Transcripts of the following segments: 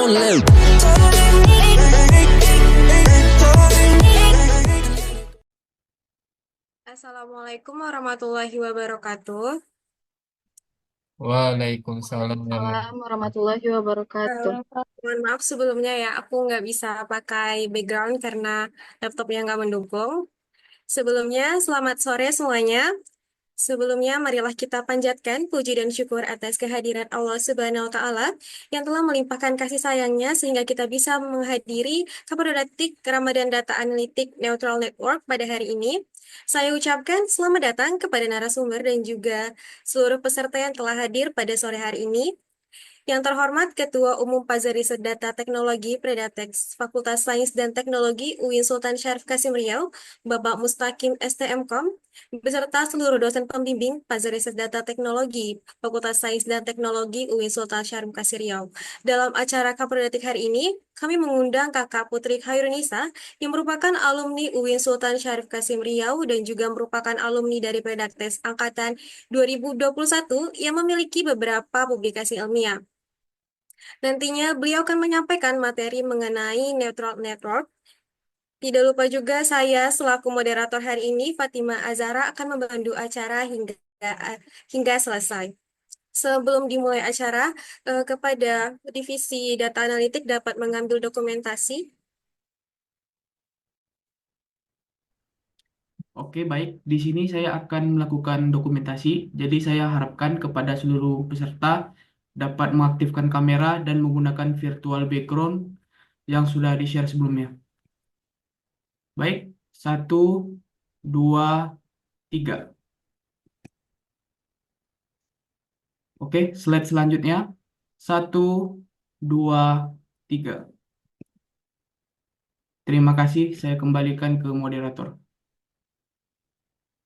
Assalamualaikum warahmatullahi wabarakatuh. Waalaikumsalam Waalaikumsalam warahmatullahi wabarakatuh. Mohon maaf sebelumnya ya, aku nggak bisa pakai background karena laptopnya nggak mendukung. Sebelumnya, selamat sore semuanya. Sebelumnya, marilah kita panjatkan puji dan syukur atas kehadiran Allah Subhanahu wa Ta'ala yang telah melimpahkan kasih sayangnya sehingga kita bisa menghadiri Kabar Detik Ramadan Data Analitik Neutral Network pada hari ini. Saya ucapkan selamat datang kepada narasumber dan juga seluruh peserta yang telah hadir pada sore hari ini. Yang terhormat Ketua Umum Pazar Riset Data Teknologi Predatex Fakultas Sains dan Teknologi UIN Sultan Syarif Kasim Riau, Bapak Mustaqim STMKOM, beserta seluruh dosen pembimbing Pazar Riset Data Teknologi Fakultas Sains dan Teknologi UIN Sultan Syarif Kasim Riau. Dalam acara Kapredatik hari ini, kami mengundang Kakak Putri Khairunisa yang merupakan alumni UIN Sultan Syarif Kasim Riau dan juga merupakan alumni dari Predaktes Angkatan 2021 yang memiliki beberapa publikasi ilmiah. Nantinya beliau akan menyampaikan materi mengenai neutral network. Tidak lupa juga saya selaku moderator hari ini, Fatima Azara, akan membantu acara hingga selesai. Sebelum dimulai acara, kepada divisi data analitik dapat mengambil dokumentasi. Oke, baik. Di sini saya akan melakukan dokumentasi. Jadi saya harapkan kepada seluruh peserta dapat mengaktifkan kamera dan menggunakan virtual background yang sudah di-share sebelumnya. Baik, satu, dua, tiga. Oke, slide selanjutnya. Satu, dua, tiga. Terima kasih, saya kembalikan ke moderator.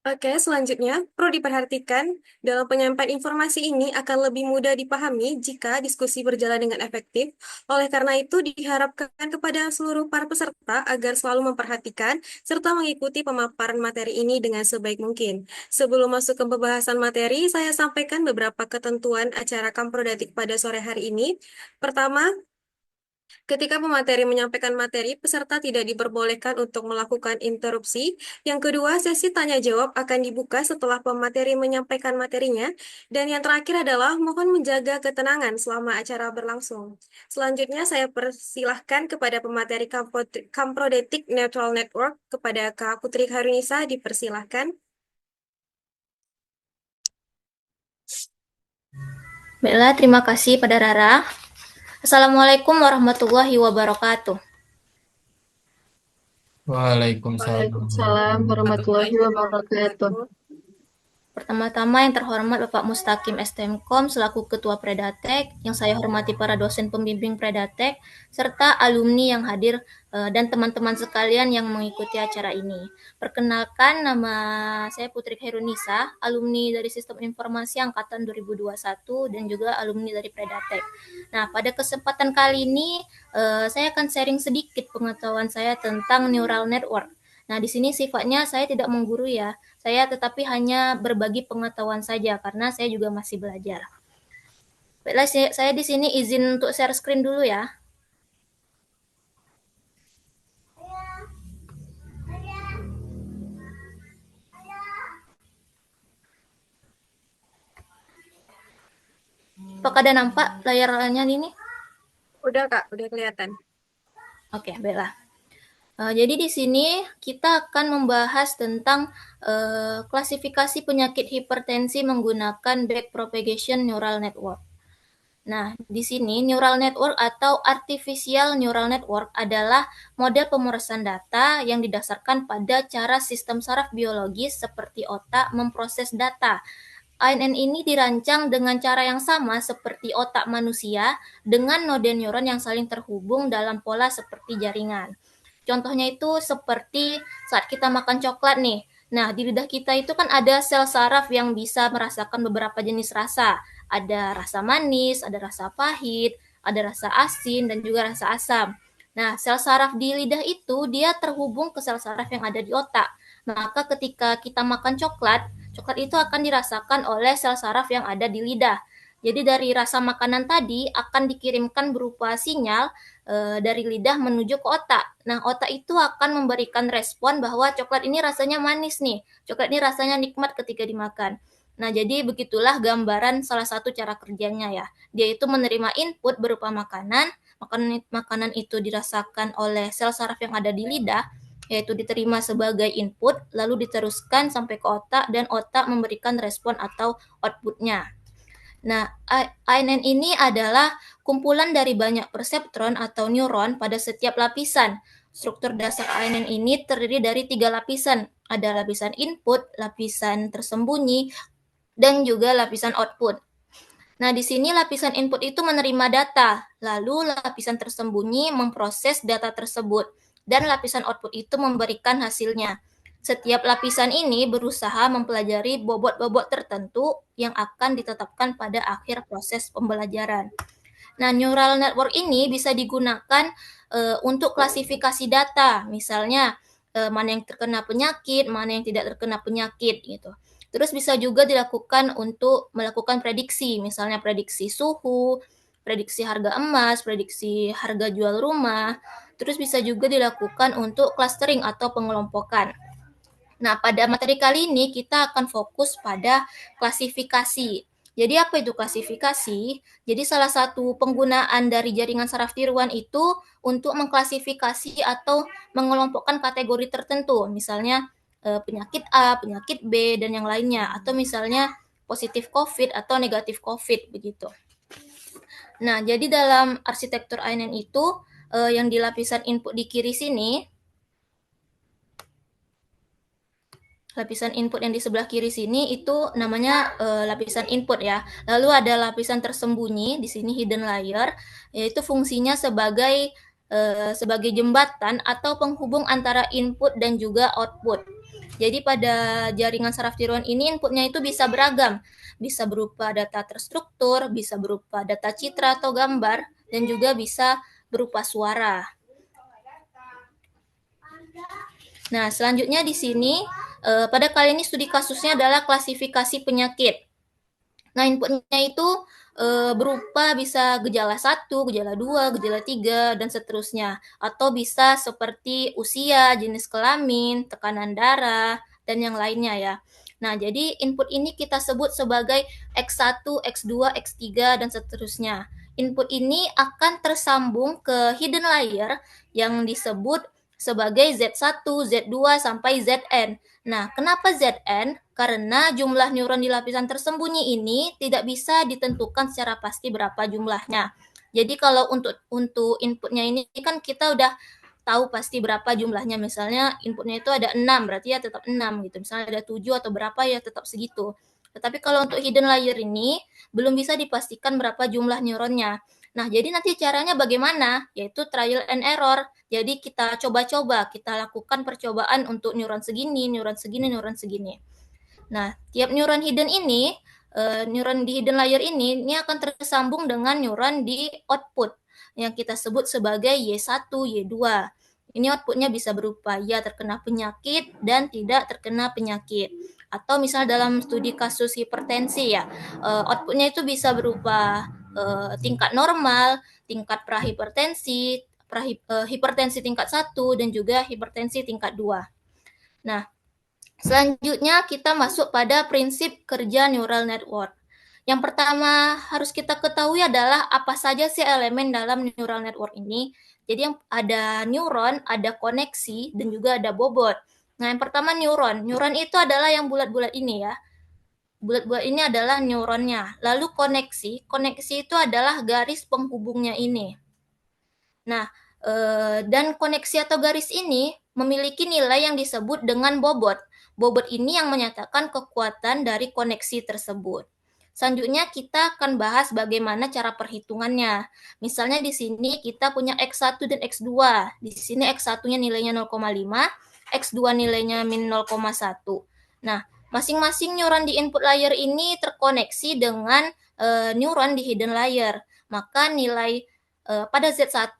Oke, selanjutnya perlu diperhatikan dalam penyampaian informasi ini akan lebih mudah dipahami jika diskusi berjalan dengan efektif. Oleh karena itu, diharapkan kepada seluruh para peserta agar selalu memperhatikan serta mengikuti pemaparan materi ini dengan sebaik mungkin. Sebelum masuk ke pembahasan materi, saya sampaikan beberapa ketentuan acara Kamprodatik pada sore hari ini. Pertama, ketika pemateri menyampaikan materi, peserta tidak diperbolehkan untuk melakukan interupsi. Yang kedua, sesi tanya jawab akan dibuka setelah pemateri menyampaikan materinya. Dan yang terakhir adalah mohon menjaga ketenangan selama acara berlangsung. Selanjutnya, saya persilahkan kepada pemateri Kamprodetik Neutral Network kepada Kak Putri Karunisa, dipersilahkan. Baiklah, terima kasih pada Rara. Assalamualaikum warahmatullahi wabarakatuh. Waalaikumsalam Waalaikumsalam warahmatullahi wabarakatuh. Pertama-tama yang terhormat Bapak Mustaqim STMKOM selaku Ketua Predatek, yang saya hormati para dosen pembimbing Predatek, serta alumni yang hadir dan teman-teman sekalian yang mengikuti acara ini. Perkenalkan, nama saya Putri Khairunisa, alumni dari Sistem Informasi Angkatan 2021 dan juga alumni dari Predatek. Nah, pada kesempatan kali ini saya akan sharing sedikit pengetahuan saya tentang neural network. Nah, di sini sifatnya saya tidak mengguru ya, saya tetapi hanya berbagi pengetahuan saja karena saya juga masih belajar. Baiklah, saya di sini izin untuk share screen dulu ya. Apakah ada nampak layarnya ini? Udah, Kak, udah kelihatan. Oke, baiklah. Jadi di sini kita akan membahas tentang klasifikasi penyakit hipertensi menggunakan backpropagation neural network. Nah, di sini neural network atau artificial neural network adalah model pemrosesan data yang didasarkan pada cara sistem saraf biologis seperti otak memproses data. ANN ini dirancang dengan cara yang sama seperti otak manusia dengan node neuron yang saling terhubung dalam pola seperti jaringan. Contohnya itu seperti saat kita makan coklat nih. Nah, di lidah kita itu kan ada sel saraf yang bisa merasakan beberapa jenis rasa. Ada rasa manis, ada rasa pahit, ada rasa asin, dan juga rasa asam. Nah, sel saraf di lidah itu dia terhubung ke sel saraf yang ada di otak. Maka ketika kita makan coklat, coklat itu akan dirasakan oleh sel saraf yang ada di lidah. Jadi dari rasa makanan tadi akan dikirimkan berupa sinyal dari lidah menuju ke otak. Nah, otak itu akan memberikan respon bahwa coklat ini rasanya manis nih, coklat ini rasanya nikmat ketika dimakan. Nah, jadi begitulah gambaran salah satu cara kerjanya ya. Dia itu menerima input berupa makanan, makanan itu dirasakan oleh sel saraf yang ada di lidah, yaitu diterima sebagai input, lalu diteruskan sampai ke otak, dan otak memberikan respon atau outputnya. Nah, ANN ini adalah kumpulan dari banyak perseptron atau neuron pada setiap lapisan. Struktur dasar ANN ini terdiri dari 3 lapisan. Ada lapisan input, lapisan tersembunyi, dan juga lapisan output. Nah, di sini lapisan input itu menerima data, lalu lapisan tersembunyi memproses data tersebut, dan lapisan output itu memberikan hasilnya. Setiap lapisan ini berusaha mempelajari bobot-bobot tertentu yang akan ditetapkan pada akhir proses pembelajaran. Nah, neural network ini bisa digunakan untuk klasifikasi data, misalnya mana yang terkena penyakit, mana yang tidak terkena penyakit gitu. Terus bisa juga dilakukan untuk melakukan prediksi, misalnya prediksi suhu, prediksi harga emas, prediksi harga jual rumah. Terus bisa juga dilakukan untuk clustering atau pengelompokan. Nah, pada materi kali ini kita akan fokus pada klasifikasi. Jadi apa itu klasifikasi? Jadi salah satu penggunaan dari jaringan saraf tiruan itu untuk mengklasifikasi atau mengelompokkan kategori tertentu, misalnya penyakit A, penyakit B, dan yang lainnya, atau misalnya positif COVID atau negatif COVID begitu. Nah, jadi dalam arsitektur ANN itu yang di lapisan input di kiri sini, lapisan input yang di sebelah kiri sini itu namanya lapisan input ya. Lalu ada lapisan tersembunyi di sini hidden layer, yaitu fungsinya sebagai jembatan atau penghubung antara input dan juga output. Jadi pada jaringan saraf tiruan ini inputnya itu bisa beragam, bisa berupa data terstruktur, bisa berupa data citra atau gambar, dan juga bisa berupa suara. Nah, selanjutnya di sini pada kali ini studi kasusnya adalah klasifikasi penyakit. Nah, inputnya itu berupa bisa gejala 1, gejala 2, gejala 3, dan seterusnya. Atau bisa seperti usia, jenis kelamin, tekanan darah, dan yang lainnya ya. Nah, jadi input ini kita sebut sebagai X1, X2, X3, dan seterusnya. Input ini akan tersambung ke hidden layer yang disebut sebagai Z1, Z2, sampai Zn. Nah, kenapa Zn? Karena jumlah neuron di lapisan tersembunyi ini tidak bisa ditentukan secara pasti berapa jumlahnya. Jadi kalau untuk inputnya ini kan kita udah tahu pasti berapa jumlahnya. Misalnya inputnya itu ada 6, berarti ya tetap 6 gitu. Misalnya ada 7 atau berapa ya tetap segitu. Tetapi kalau untuk hidden layer ini belum bisa dipastikan berapa jumlah neuronnya. Nah, jadi nanti caranya bagaimana? Yaitu trial and error. Jadi kita coba-coba, kita lakukan percobaan untuk neuron segini, neuron segini, neuron segini. Nah, tiap neuron hidden ini, neuron di hidden layer ini akan tersambung dengan neuron di output yang kita sebut sebagai Y1, Y2. Ini outputnya bisa berupa ya terkena penyakit dan tidak terkena penyakit. Atau misal dalam studi kasus hipertensi ya, outputnya itu bisa berupa tingkat normal, tingkat prahipertensi, hipertensi tingkat 1, dan juga hipertensi tingkat 2. Nah, selanjutnya kita masuk pada prinsip kerja neural network. Yang pertama harus kita ketahui adalah apa saja sih elemen dalam neural network ini. Jadi yang ada neuron, ada koneksi, dan juga ada bobot. Nah, yang pertama neuron. Neuron itu adalah yang bulat-bulat ini ya. Bulat-bulat ini adalah neuronnya. Lalu koneksi itu adalah garis penghubungnya ini. Nah, dan koneksi atau garis ini memiliki nilai yang disebut dengan bobot. Bobot ini yang menyatakan kekuatan dari koneksi tersebut. Selanjutnya kita akan bahas bagaimana cara perhitungannya. Misalnya di sini kita punya X1 dan X2. Di sini X1-nya nilainya 0,5, X2 nilainya min 0,1. Nah, masing-masing neuron di input layer ini terkoneksi dengan neuron di hidden layer. Maka nilai pada Z1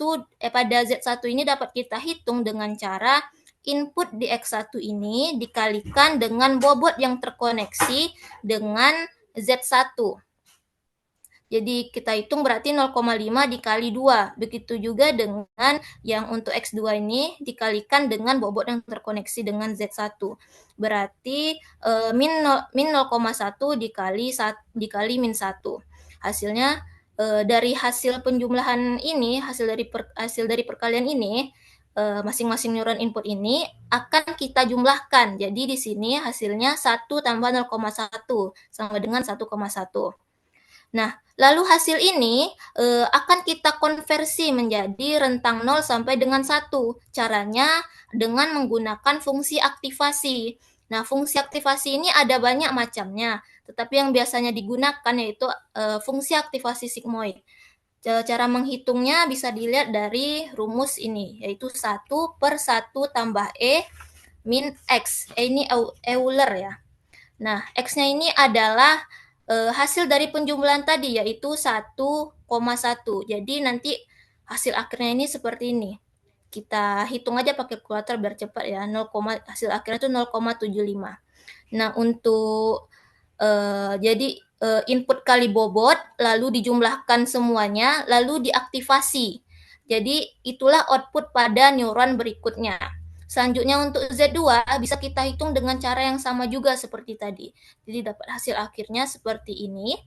ini dapat kita hitung dengan cara input di X1 ini dikalikan dengan bobot yang terkoneksi dengan Z1. Jadi kita hitung berarti 0,5 dikali 2. Begitu juga dengan yang untuk X2 ini dikalikan dengan bobot yang terkoneksi dengan Z1. Berarti min 0,1 dikali min 1. Hasilnya dari hasil penjumlahan ini, hasil dari perkalian ini, masing-masing neuron input ini akan kita jumlahkan. Jadi di sini hasilnya 1 tambah 0,1 sama dengan 1,1. Nah, lalu hasil ini akan kita konversi menjadi rentang 0 sampai dengan 1. Caranya dengan menggunakan fungsi aktivasi. Nah, fungsi aktivasi ini ada banyak macamnya, tetapi yang biasanya digunakan yaitu fungsi aktivasi sigmoid. Cara menghitungnya bisa dilihat dari rumus ini, yaitu 1 per 1 tambah E min X. Ini Euler ya. Nah, X-nya ini adalah hasil dari penjumlahan tadi, yaitu 1,1. Jadi nanti hasil akhirnya ini seperti ini. Kita hitung aja pakai kalkulator biar cepat ya. Hasil akhirnya itu 0,75. Nah, untuk jadi input kali bobot, lalu dijumlahkan semuanya, lalu diaktifasi. Jadi itulah output pada neuron berikutnya. Selanjutnya untuk Z2 bisa kita hitung dengan cara yang sama juga seperti tadi. Jadi dapat hasil akhirnya seperti ini.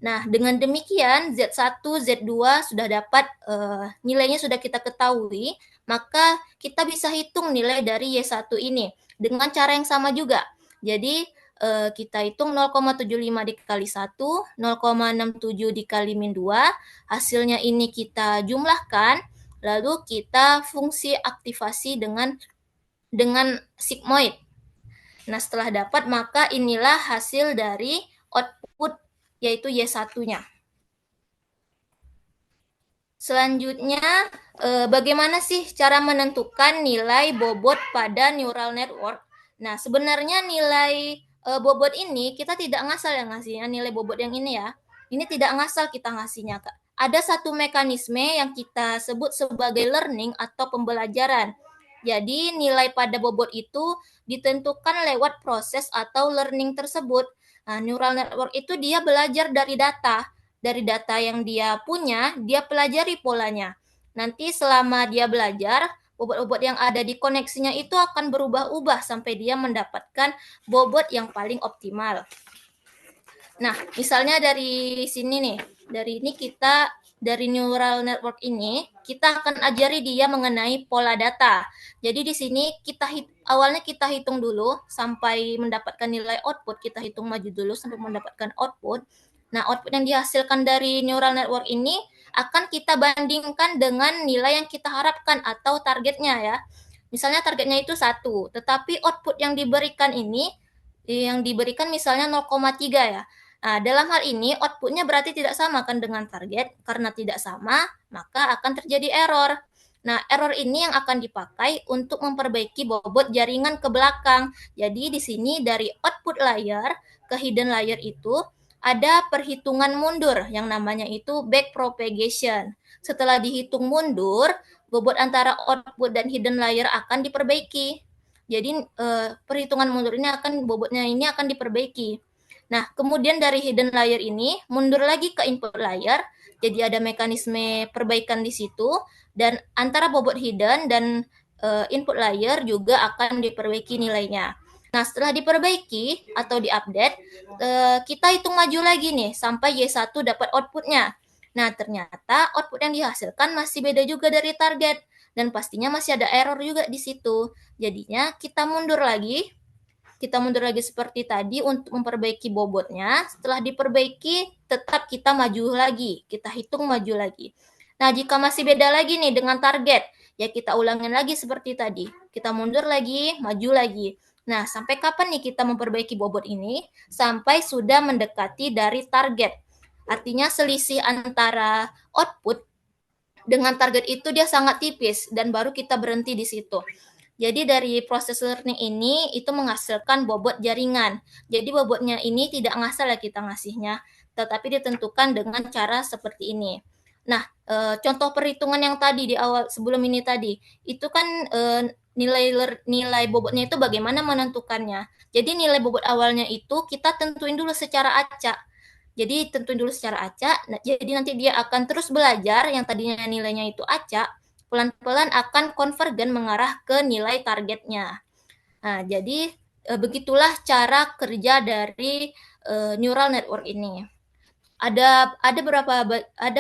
Nah, dengan demikian Z1, Z2 sudah dapat nilainya sudah kita ketahui, maka kita bisa hitung nilai dari Y1 ini dengan cara yang sama juga. Jadi kita hitung 0,75 dikali 1, 0,67 dikali min 2, hasilnya ini kita jumlahkan, lalu kita fungsi aktivasi dengan sigmoid. Nah, setelah dapat, maka inilah hasil dari output, yaitu Y1-nya. Selanjutnya, bagaimana sih cara menentukan nilai bobot pada neural network? Nah, sebenarnya nilai bobot ini kita tidak ngasal yang ngasihnya, nilai bobot yang ini ya. Ini tidak ngasal kita ngasihnya, Kak. Ada satu mekanisme yang kita sebut sebagai learning atau pembelajaran. Jadi, nilai pada bobot itu ditentukan lewat proses atau learning tersebut. Nah, neural network itu dia belajar dari data. Dari data yang dia punya, dia pelajari polanya. Nanti selama dia belajar, bobot-bobot yang ada di koneksinya itu akan berubah-ubah sampai dia mendapatkan bobot yang paling optimal. Nah, misalnya dari sini nih, dari neural network ini, kita akan ajari dia mengenai pola data. Jadi di sini awalnya kita hitung dulu sampai mendapatkan nilai output, kita hitung maju dulu sampai mendapatkan output. Nah, output yang dihasilkan dari neural network ini akan kita bandingkan dengan nilai yang kita harapkan atau targetnya ya. Misalnya targetnya itu 1, tetapi output yang diberikan misalnya 0,3 ya. Nah, dalam hal ini outputnya berarti tidak sama kan dengan target. Karena tidak sama, maka akan terjadi error. Nah, error ini yang akan dipakai untuk memperbaiki bobot jaringan ke belakang. Jadi di sini dari output layer ke hidden layer itu ada perhitungan mundur yang namanya itu backpropagation. Setelah dihitung mundur, bobot antara output dan hidden layer akan diperbaiki. Jadi perhitungan mundur ini bobotnya ini akan diperbaiki. Nah, kemudian dari hidden layer ini mundur lagi ke input layer, jadi ada mekanisme perbaikan di situ, dan antara bobot hidden dan input layer juga akan diperbaiki nilainya. Nah, setelah diperbaiki atau diupdate, kita hitung maju lagi nih, sampai Y1 dapat outputnya. Nah, ternyata output yang dihasilkan masih beda juga dari target, dan pastinya masih ada error juga di situ. Jadinya kita mundur lagi seperti tadi untuk memperbaiki bobotnya. Setelah diperbaiki, tetap kita maju lagi. Kita hitung maju lagi. Nah, jika masih beda lagi nih dengan target, ya kita ulangin lagi seperti tadi. Kita mundur lagi, maju lagi. Nah, sampai kapan nih kita memperbaiki bobot ini? Sampai sudah mendekati dari target. Artinya selisih antara output dengan target itu dia sangat tipis dan baru kita berhenti di situ. Jadi dari proses learning ini itu menghasilkan bobot jaringan. Jadi bobotnya ini tidak ngasal ya kita ngasihnya, tetapi ditentukan dengan cara seperti ini. Nah, contoh perhitungan yang tadi di awal sebelum ini tadi, itu kan nilai bobotnya itu bagaimana menentukannya. Jadi nilai bobot awalnya itu kita tentuin dulu secara acak. Jadi tentuin dulu secara acak, jadi nanti dia akan terus belajar yang tadinya nilainya itu acak, pelan-pelan akan konvergen mengarah ke nilai targetnya. Nah, jadi begitulah cara kerja dari neural network ini. Ada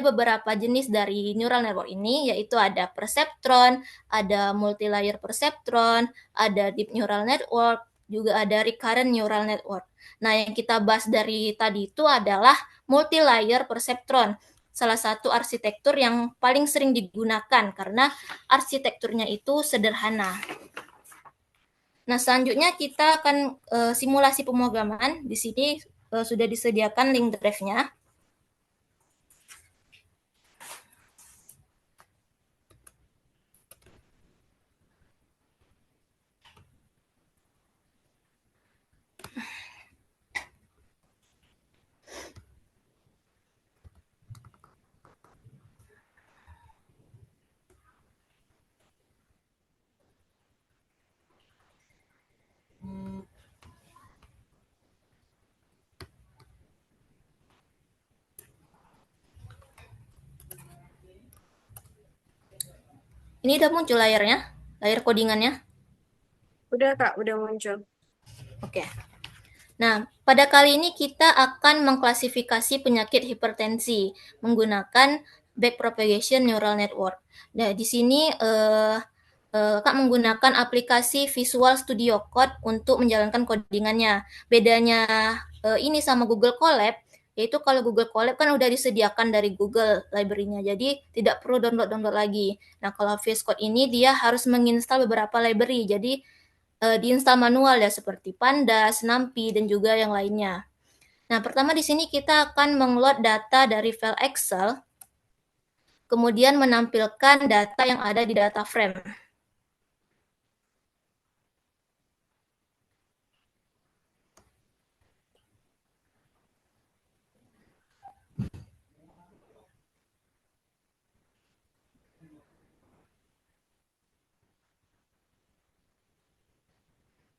beberapa jenis dari neural network ini, yaitu ada perceptron, ada multilayer perceptron, ada deep neural network, juga ada recurrent neural network. Nah, yang kita bahas dari tadi itu adalah multilayer perceptron, salah satu arsitektur yang paling sering digunakan karena arsitekturnya itu sederhana. Nah, selanjutnya kita akan simulasi pemrograman. Di sini sudah disediakan link drive-nya. Ini udah muncul layarnya, layar codingannya. Udah Kak, udah muncul. Oke. Nah, pada kali ini kita akan mengklasifikasi penyakit hipertensi menggunakan backpropagation neural network. Nah, di sini Kak menggunakan aplikasi Visual Studio Code untuk menjalankan codingannya. Bedanya ini sama Google Colab, yaitu kalau Google Colab kan udah disediakan dari Google library-nya, jadi tidak perlu download lagi. Nah, kalau VS Code ini dia harus menginstal beberapa library, jadi diinstal manual ya, seperti Pandas, NumPy, dan juga yang lainnya. Nah, pertama di sini kita akan mengload data dari file Excel, kemudian menampilkan data yang ada di data frame.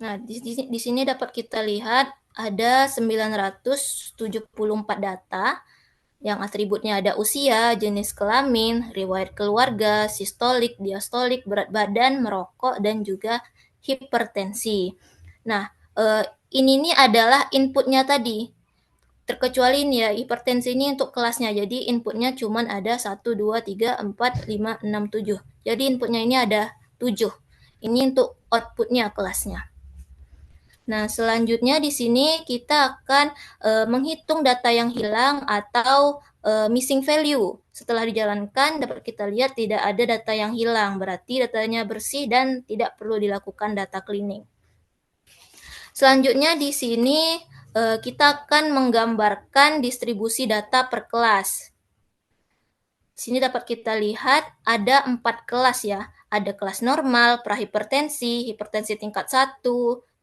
Nah, di sini dapat kita lihat ada 974 data yang atributnya ada usia, jenis kelamin, riwayat keluarga, sistolik, diastolik, berat badan, merokok, dan juga hipertensi. Nah, ini nih adalah inputnya tadi. Terkecuali ini ya, hipertensi ini untuk kelasnya. Jadi inputnya cuma ada 1, 2, 3, 4, 5, 6, 7. Jadi inputnya ini ada 7. Ini untuk outputnya kelasnya. Nah, selanjutnya di sini kita akan menghitung data yang hilang atau missing value. Setelah dijalankan, dapat kita lihat tidak ada data yang hilang, berarti datanya bersih dan tidak perlu dilakukan data cleaning. Selanjutnya di sini kita akan menggambarkan distribusi data per kelas. Di sini dapat kita lihat ada 4 kelas ya. Ada kelas normal, prahipertensi, hipertensi tingkat 1,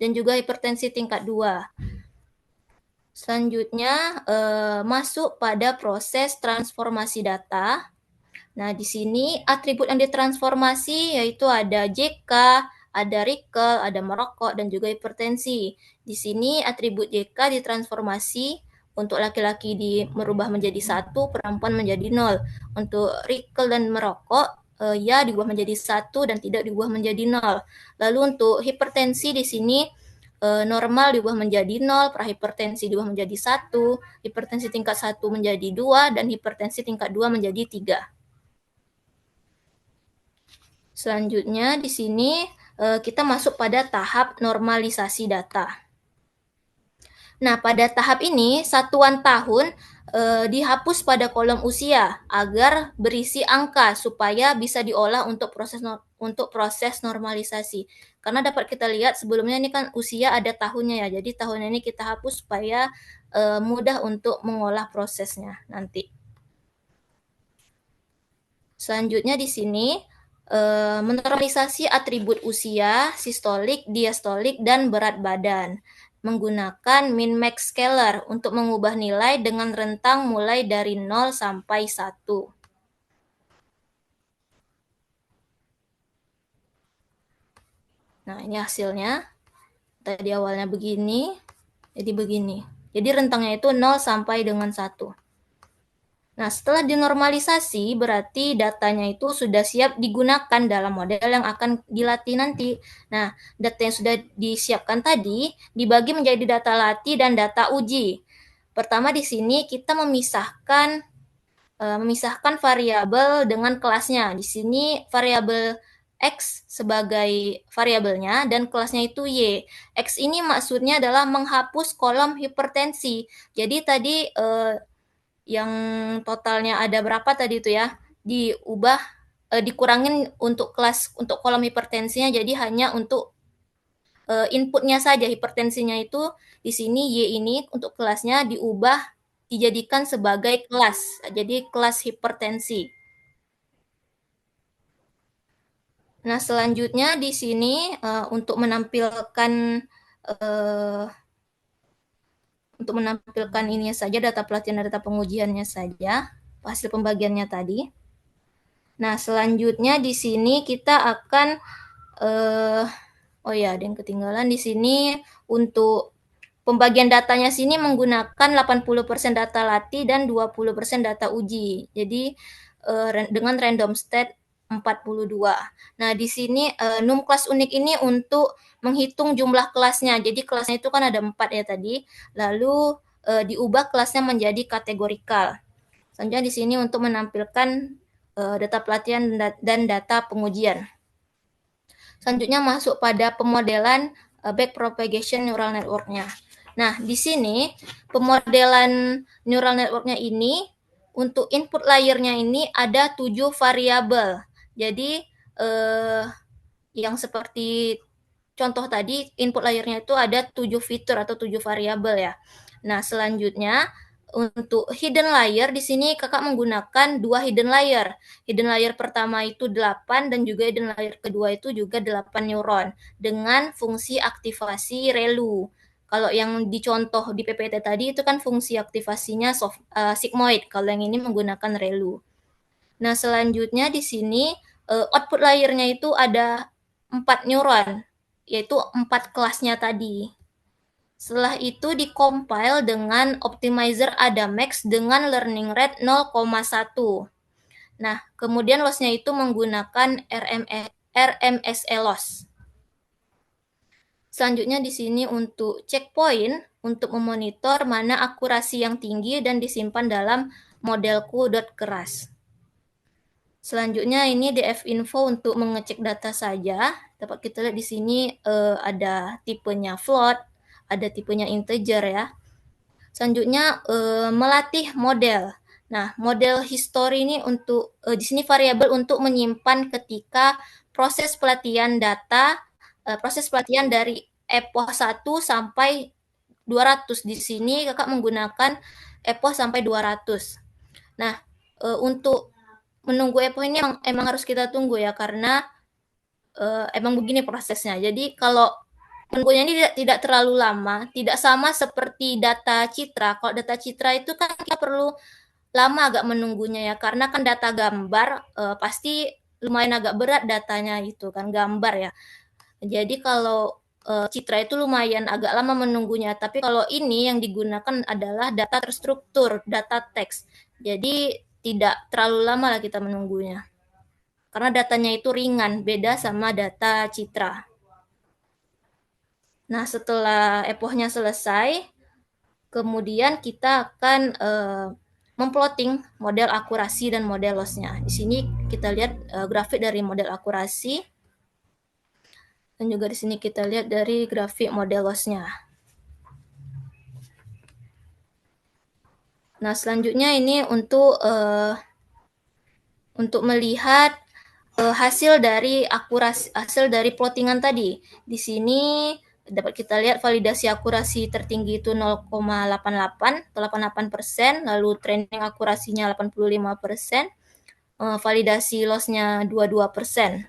dan juga hipertensi tingkat 2. Selanjutnya masuk pada proses transformasi data. Nah, di sini atribut yang ditransformasi yaitu ada JK, ada Rikel, ada merokok, dan juga hipertensi. Di sini atribut JK ditransformasi untuk laki-laki merubah menjadi 1, perempuan menjadi 0. Untuk Rikel dan merokok, ya diubah menjadi 1 dan tidak diubah menjadi 0. Lalu untuk hipertensi di sini normal diubah menjadi 0, prahipertensi diubah menjadi 1, hipertensi tingkat 1 menjadi 2, dan hipertensi tingkat 2 menjadi 3. Selanjutnya di sini kita masuk pada tahap normalisasi data. Nah, pada tahap ini satuan tahun dihapus pada kolom usia agar berisi angka supaya bisa diolah untuk proses normalisasi. Karena dapat kita lihat sebelumnya ini kan usia ada tahunnya ya. Jadi tahun ini kita hapus supaya mudah untuk mengolah prosesnya nanti. Selanjutnya di sini menormalisasi atribut usia, sistolik, diastolik, dan berat badan menggunakan min-max scalar untuk mengubah nilai dengan rentang mulai dari 0 sampai 1. Nah, ini hasilnya. Tadi awalnya begini, jadi begini. Jadi rentangnya itu 0 sampai dengan 1. Nah, setelah dinormalisasi, berarti datanya itu sudah siap digunakan dalam model yang akan dilatih nanti. Nah, data yang sudah disiapkan tadi dibagi menjadi data latih dan data uji. Pertama di sini kita memisahkan variabel dengan kelasnya. Di sini variabel X sebagai variabelnya dan kelasnya itu Y. X ini maksudnya adalah menghapus kolom hipertensi. Jadi tadi yang totalnya ada berapa tadi itu ya, diubah dikurangin untuk kolom hipertensinya, jadi hanya untuk inputnya saja. Hipertensinya itu di sini Y ini untuk kelasnya dijadikan sebagai kelas, jadi kelas hipertensi. Nah, selanjutnya di sini untuk menampilkan ini saja, data pelatihan dan data pengujiannya saja, hasil pembagiannya tadi. Nah, selanjutnya di sini kita akan ada yang ketinggalan di sini. Untuk pembagian datanya sini menggunakan 80% data latih dan 20% data uji. Jadi dengan random state 42. Nah, di sini num kelas unik ini untuk menghitung jumlah kelasnya. Jadi kelasnya itu kan ada 4 ya tadi. Lalu diubah kelasnya menjadi kategorikal. Selanjutnya di sini untuk menampilkan data pelatihan dan data pengujian. Selanjutnya masuk pada pemodelan backpropagation neural network-nya. Nah, di sini pemodelan neural network-nya ini untuk input layer-nya ini ada 7 variabel. Jadi yang seperti contoh tadi, input layer-nya itu ada 7 fitur atau 7 variabel ya. Nah, selanjutnya untuk hidden layer di sini kakak menggunakan 2 hidden layer. Hidden layer pertama itu 8 dan juga hidden layer kedua itu juga 8 neuron dengan fungsi aktivasi ReLU. Kalau yang dicontoh di PPT tadi itu kan fungsi aktivasinya sigmoid. Kalau yang ini menggunakan ReLU. Nah, selanjutnya di sini output layer-nya itu ada 4 neuron, yaitu 4 kelasnya tadi. Setelah itu dikompil dengan optimizer ADAMAX dengan learning rate 0,1. Nah, kemudian loss-nya itu menggunakan RMSE loss. Selanjutnya di sini untuk checkpoint, untuk memonitor mana akurasi yang tinggi dan disimpan dalam modelku.keras. Selanjutnya ini DF info untuk mengecek data saja. Dapat kita lihat di sini ada tipenya float, ada tipenya integer ya. Selanjutnya melatih model. Nah, model history ini untuk di sini variabel untuk menyimpan ketika proses pelatihan data, proses pelatihan dari epoch 1 sampai 200. Di sini kakak menggunakan epoch sampai 200. Nah, untuk menunggu epoch ini emang harus kita tunggu ya, karena emang begini prosesnya. Jadi kalau menunggunya ini tidak terlalu lama, tidak sama seperti data citra. Kalau data citra itu kan kita perlu lama agak menunggunya ya, karena kan data gambar pasti lumayan agak berat datanya itu kan, gambar ya. Jadi kalau citra itu lumayan agak lama menunggunya, tapi kalau ini yang digunakan adalah data terstruktur, data teks. Jadi tidak terlalu lama lah kita menunggunya. Karena datanya itu ringan, beda sama data citra. Nah, setelah epochnya selesai, kemudian kita akan memplotting model akurasi dan model loss-nya. Di sini kita lihat grafik dari model akurasi, dan juga di sini kita lihat dari grafik model loss-nya. Nah, selanjutnya ini untuk melihat hasil dari plottingan tadi. Di sini dapat kita lihat validasi akurasi tertinggi itu 0,88 atau 88%, lalu training akurasinya 85%, validasi loss-nya 22%.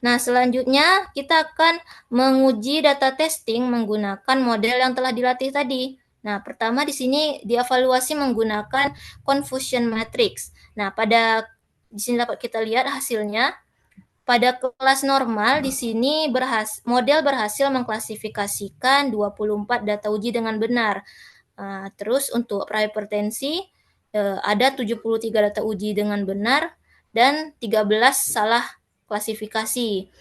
Nah, selanjutnya kita akan menguji data testing menggunakan model yang telah dilatih tadi. Nah, pertama di sini dievaluasi menggunakan confusion matrix. Nah, di sini dapat kita lihat hasilnya. pada kelas normal di sini model berhasil mengklasifikasikan 24 data uji dengan benar. Terus untuk prahipertensi ada 73 data uji dengan benar dan 13 salah klasifikasi.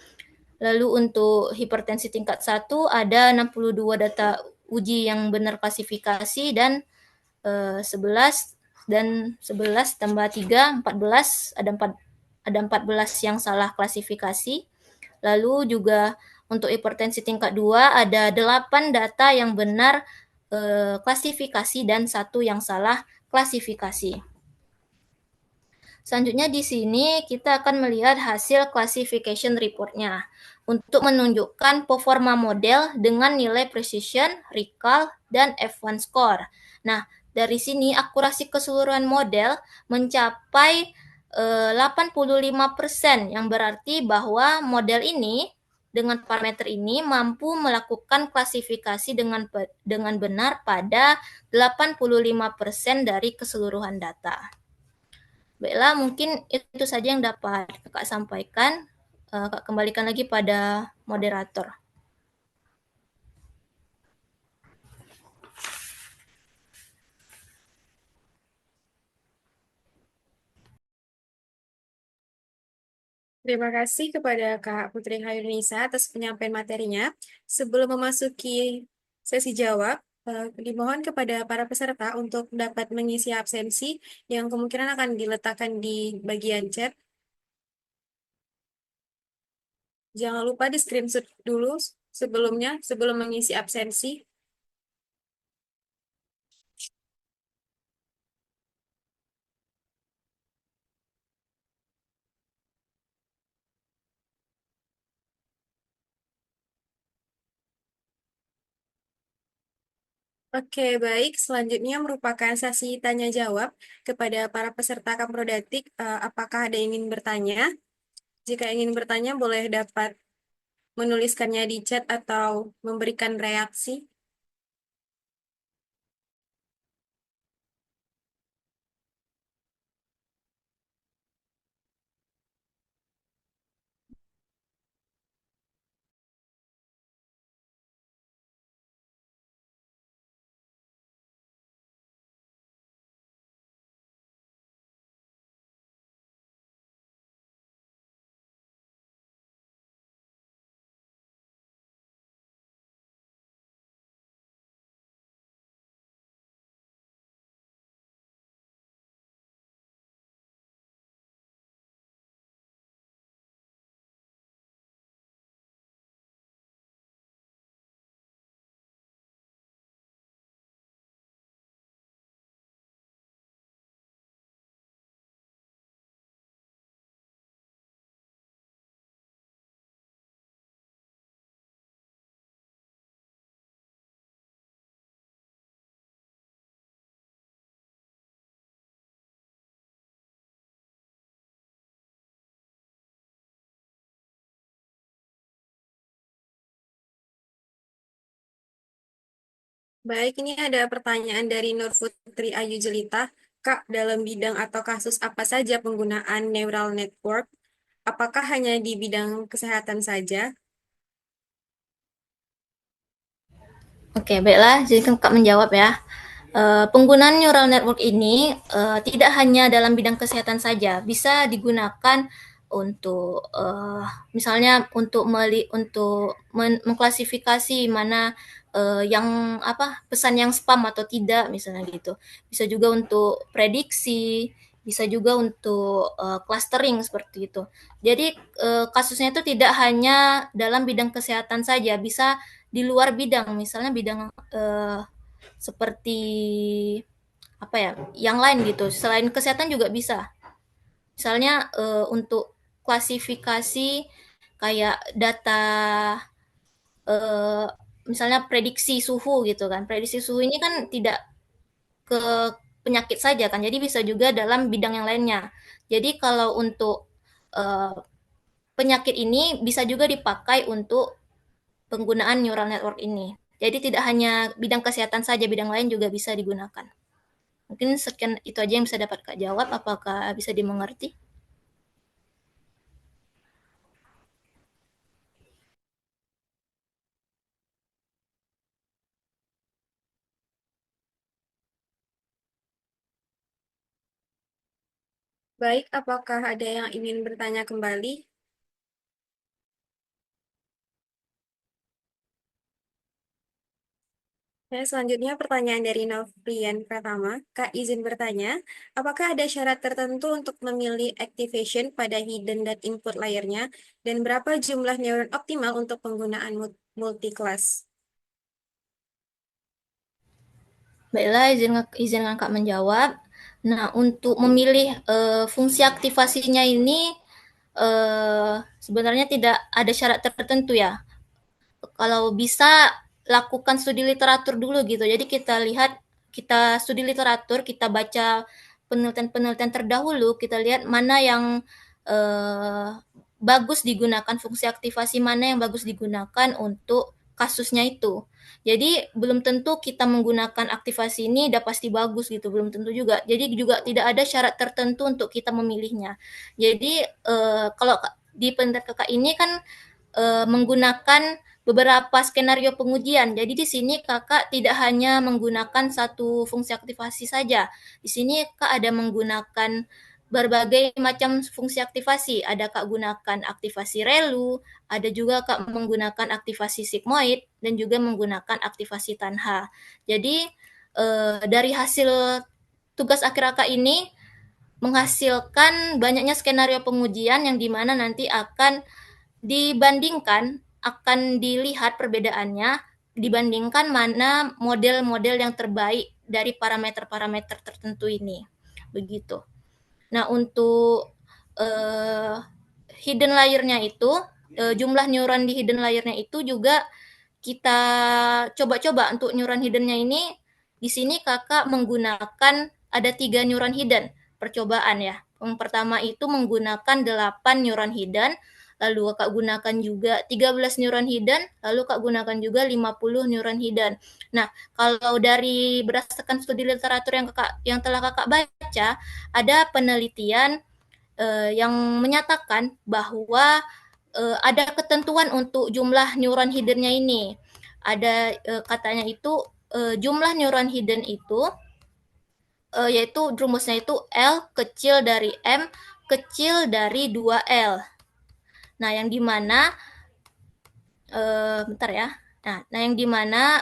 Lalu untuk hipertensi tingkat 1 ada 62 data uji yang benar klasifikasi dan 11 tambah 3 14 ada 14 yang salah klasifikasi. Lalu juga untuk hipertensi tingkat 2 ada 8 data yang benar klasifikasi dan 1 yang salah klasifikasi. Selanjutnya di sini kita akan melihat hasil classification report-nya untuk menunjukkan performa model dengan nilai precision, recall, dan F1 score. Nah, dari sini akurasi keseluruhan model mencapai 85%, yang berarti bahwa model ini dengan parameter ini mampu melakukan klasifikasi dengan benar pada 85% dari keseluruhan data. Baiklah, mungkin itu saja yang dapat Kakak sampaikan. Kakak kembalikan lagi pada moderator. Terima kasih kepada Kak Putri Hayunisa atas penyampaian materinya. Sebelum memasuki sesi jawab, dimohon kepada para peserta untuk dapat mengisi absensi yang kemungkinan akan diletakkan di bagian chat. Jangan lupa di screenshot dulu sebelum mengisi absensi. Oke, baik. Selanjutnya merupakan sesi tanya jawab kepada para peserta Kamprodatik. Apakah ada yang ingin bertanya? Jika ingin bertanya, boleh dapat menuliskannya di chat atau memberikan reaksi. Baik, ini ada pertanyaan dari Nur Putri Ayu Jelita. Kak, dalam bidang atau kasus apa saja penggunaan neural network? Apakah hanya di bidang kesehatan saja? Oke, baiklah. Jadi Kakak menjawab ya. Penggunaan neural network ini tidak hanya dalam bidang kesehatan saja, bisa digunakan untuk misalnya untuk mengklasifikasi mana yang pesan yang spam atau tidak misalnya gitu. Bisa juga untuk prediksi, bisa juga untuk clustering seperti itu. Jadi kasusnya itu tidak hanya dalam bidang kesehatan saja, bisa di luar bidang, misalnya bidang seperti yang lain gitu. Selain kesehatan juga bisa. Misalnya untuk klasifikasi kayak data misalnya prediksi suhu gitu kan. Prediksi suhu ini kan tidak ke penyakit saja kan. Jadi bisa juga dalam bidang yang lainnya. Jadi kalau untuk penyakit ini bisa juga dipakai untuk penggunaan neural network ini. Jadi tidak hanya bidang kesehatan saja, bidang lain juga bisa digunakan. Mungkin sekian itu aja yang bisa dapat Kak jawab. Apakah bisa dimengerti? Baik, apakah ada yang ingin bertanya kembali? Ya, selanjutnya pertanyaan dari Novrian Pratama. Kak, izin bertanya, apakah ada syarat tertentu untuk memilih activation pada hidden dan input layernya, dan berapa jumlah neuron optimal untuk penggunaan multi-class? Baiklah, izin Kakak menjawab. Nah, untuk memilih fungsi aktivasinya ini sebenarnya tidak ada syarat tertentu ya. Kalau bisa lakukan studi literatur dulu gitu. Jadi kita lihat, kita studi literatur, kita baca penelitian-penelitian terdahulu, kita lihat mana yang bagus digunakan, fungsi aktivasi mana yang bagus digunakan untuk kasusnya itu. Jadi belum tentu kita menggunakan aktivasi ini udah pasti bagus gitu, belum tentu juga. Jadi juga tidak ada syarat tertentu untuk kita memilihnya. Jadi kalau di penelitian kakak ini kan menggunakan beberapa skenario pengujian. Jadi di sini kakak tidak hanya menggunakan satu fungsi aktivasi saja. Di sini kak ada menggunakan berbagai macam fungsi aktivasi. Ada kak gunakan aktivasi relu, ada juga kak menggunakan aktivasi sigmoid, dan juga menggunakan aktivasi tanha. Jadi dari hasil tugas akhir kakak ini menghasilkan banyaknya skenario pengujian yang dimana nanti akan dibandingkan, akan dilihat perbedaannya, dibandingkan mana model-model yang terbaik dari parameter-parameter tertentu ini. Begitu. Nah, untuk hidden layer-nya itu, jumlah neuron di hidden layer-nya itu juga kita coba-coba untuk neuron hidden-nya ini. Di sini kakak menggunakan ada 3 neuron hidden percobaan ya. Yang pertama itu menggunakan 8 neuron hidden, lalu kakak gunakan juga 13 neuron hidden, lalu kakak gunakan juga 50 neuron hidden. Nah, kalau dari berdasarkan studi literatur yang telah kakak baca, ada penelitian yang menyatakan bahwa ada ketentuan untuk jumlah neuron hidden-nya ini. Ada katanya itu jumlah neuron hidden itu yaitu rumusnya itu L kecil dari M kecil dari 2L. Nah, yang dimana bentar ya. Nah yang dimana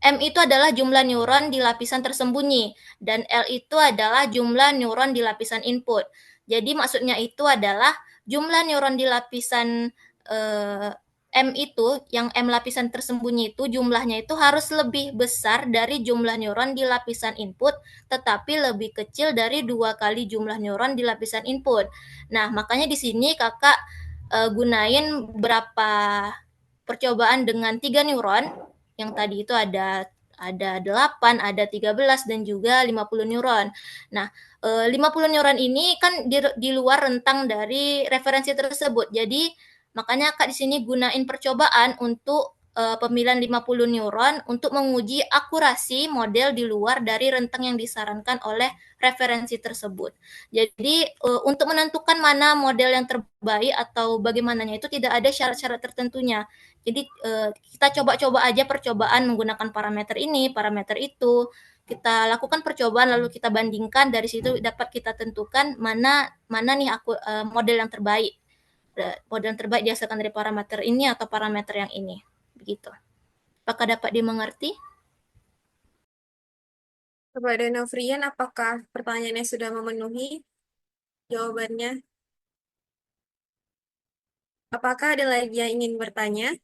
M itu adalah jumlah neuron di lapisan tersembunyi dan L itu adalah jumlah neuron di lapisan input. Jadi maksudnya itu adalah jumlah neuron di lapisan M itu, yang M lapisan tersembunyi itu jumlahnya itu harus lebih besar dari jumlah neuron di lapisan input, tetapi lebih kecil dari 2 kali jumlah neuron di lapisan input. Nah, makanya di sini kakak gunain berapa percobaan dengan 3 neuron, yang tadi itu ada 8, ada 13, dan juga 50 neuron. Nah, 50 neuron ini kan di luar rentang dari referensi tersebut. Jadi, makanya Kak di sini gunain percobaan untuk pemilihan 50 neuron untuk menguji akurasi model di luar dari rentang yang disarankan oleh referensi tersebut. Jadi untuk menentukan mana model yang terbaik atau bagaimananya itu tidak ada syarat-syarat tertentunya. Jadi kita coba-coba aja percobaan menggunakan parameter ini, parameter itu. Kita lakukan percobaan lalu kita bandingkan, dari situ dapat kita tentukan mana nih model yang terbaik. Model yang terbaik dihasilkan dari parameter ini atau parameter yang ini. Begitu. Apakah dapat dimengerti? Kepada Novrian, apakah pertanyaannya sudah memenuhi jawabannya? Apakah ada lagi yang ingin bertanya?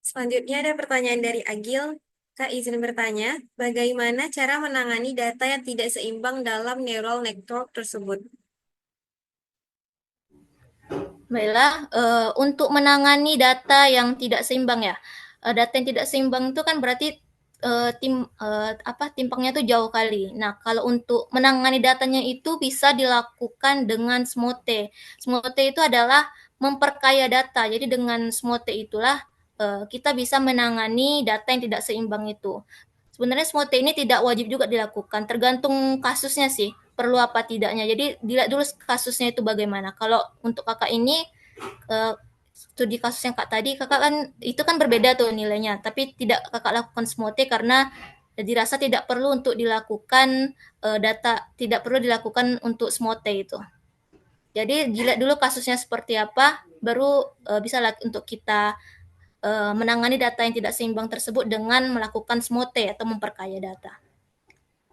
Selanjutnya ada pertanyaan dari Agil. Kak, izin bertanya, bagaimana cara menangani data yang tidak seimbang dalam neural network tersebut? Baiklah, untuk menangani data yang tidak seimbang ya. Data yang tidak seimbang itu kan berarti timpangnya itu jauh kali. Nah, kalau untuk menangani datanya itu bisa dilakukan dengan SMOTE. SMOTE itu adalah memperkaya data. Jadi dengan SMOTE itulah kita bisa menangani data yang tidak seimbang itu. Sebenarnya SMOTE ini tidak wajib juga dilakukan, tergantung kasusnya sih, perlu apa tidaknya. Jadi dilihat dulu kasusnya itu bagaimana. Kalau untuk kakak ini studi kasus yang kak tadi, kakak kan itu kan berbeda tuh nilainya, tapi tidak kakak lakukan SMOTE karena dirasa tidak perlu untuk dilakukan tidak perlu dilakukan untuk SMOTE itu. Jadi dilihat dulu kasusnya seperti apa, baru bisa untuk kita menangani data yang tidak seimbang tersebut dengan melakukan SMOTE atau memperkaya data.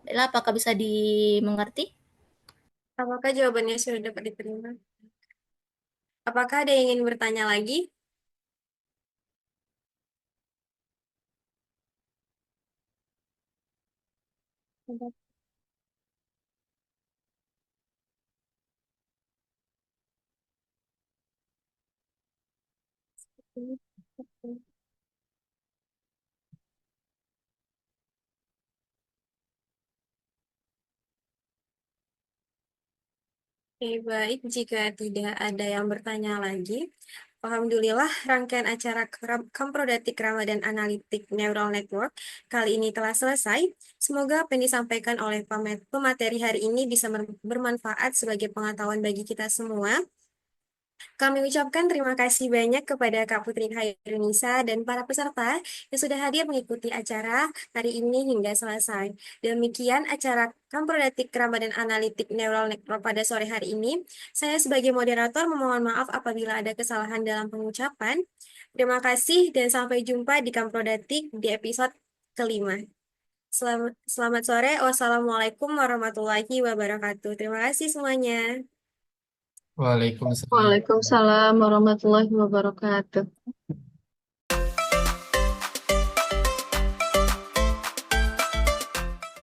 Baiklah, apakah bisa dimengerti? Apakah jawabannya sudah dapat diterima? Apakah ada yang ingin bertanya lagi? Oke, baik. Jika tidak ada yang bertanya lagi, Alhamdulillah rangkaian acara Kamprodatik Ramadan Analitik Neural Network kali ini telah selesai. Semoga apa yang disampaikan oleh pemateri hari ini bisa bermanfaat sebagai pengetahuan bagi kita semua. Kami ucapkan terima kasih banyak kepada Kak Putri Khairunisa dan para peserta yang sudah hadir mengikuti acara hari ini hingga selesai. Demikian acara Kamprodatik Ramadan Analitik Neural Network pada sore hari ini. Saya sebagai moderator memohon maaf apabila ada kesalahan dalam pengucapan. Terima kasih dan sampai jumpa di Kamprodatik di episode kelima. Selamat sore. Wassalamualaikum warahmatullahi wabarakatuh. Terima kasih semuanya. Waalaikumsalam. Waalaikumsalam warahmatullahi wabarakatuh.